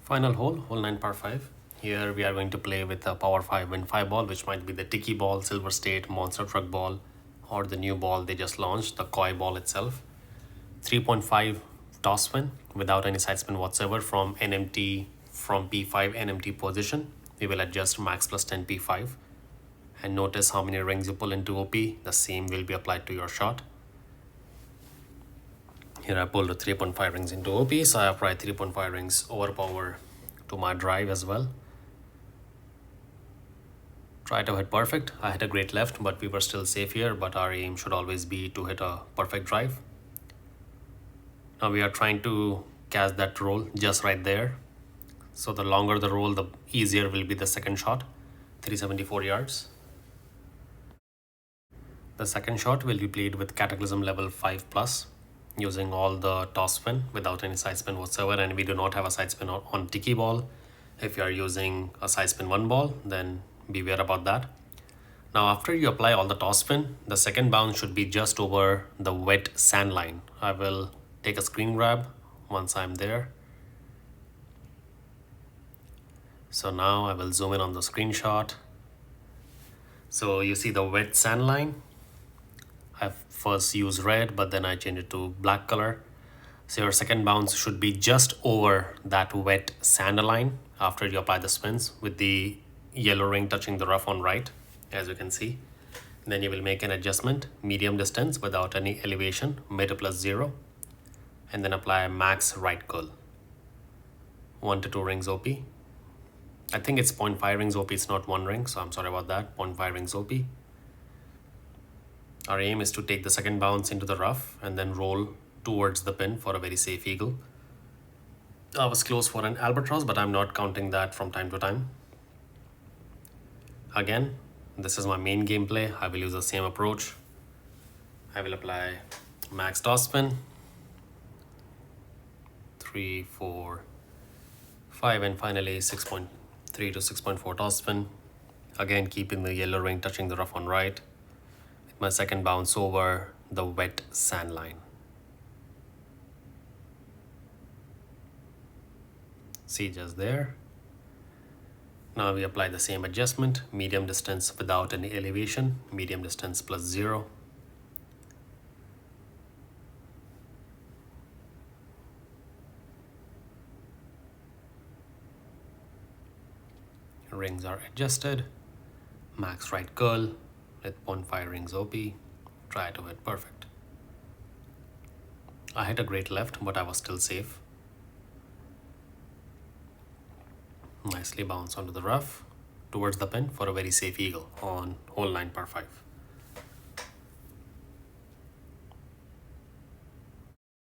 Final hole, hole 9 par 5. Here we are going to play with a power 5 win 5 ball, which might be the Tiki ball, Silver State, Monster Truck ball, or the new ball they just launched, the Koi ball itself. 3.5 toss win without any side spin whatsoever from NMT, from P5 NMT position. We will adjust max plus 10 P5. And notice how many rings you pull into OP. The same will be applied to your shot. Here I pulled 3.5 rings into OP, so I applied 3.5 rings overpower to my drive as well. Try to hit perfect. I hit a great left, but we were still safe here, but our aim should always be to hit a perfect drive. Now we are trying to catch that roll just right there. So the longer the roll, the easier will be the second shot, 374 yards. The second shot will be played with Cataclysm level 5 plus, using all the toss spin without any side spin whatsoever, and we do not have a side spin on Tiki ball. If you are using a side spin 1 ball, then beware about that. Now after you apply all the toss spin, the second bounce should be just over the wet sand line. I will take a screen grab once I'm there. So now I will zoom in on the screenshot. So you see the wet sand line. I first used red, but then I changed it to black color. So your second bounce should be just over that wet sand line after you apply the spins, with the yellow ring touching the rough on right, as you can see. Then you will make an adjustment, medium distance without any elevation, mid plus 0, and then apply max right curl. 1 to 2 rings OP. I think it's 0.5 rings OP, it's not 1 ring, so I'm sorry about that. 0.5 rings OP. Our aim is to take the second bounce into the rough and then roll towards the pin for a very safe eagle. I was close for an albatross, but I'm not counting that from time to time. Again, this is my main gameplay. I will use the same approach. I will apply max toss spin, 3, 4, 5, and finally 6.3 to 6.4 toss spin. Again, keeping the yellow ring touching the rough on right. My second bounce over the wet sand line. See, just there. Now we apply the same adjustment, medium distance without any elevation, medium distance plus 0. Rings are adjusted, max right curl with 0.5 rings OP, try to hit perfect. I hit a great left, but I was still safe. Nicely bounce onto the rough towards the pin for a very safe eagle on hole 9 par 5.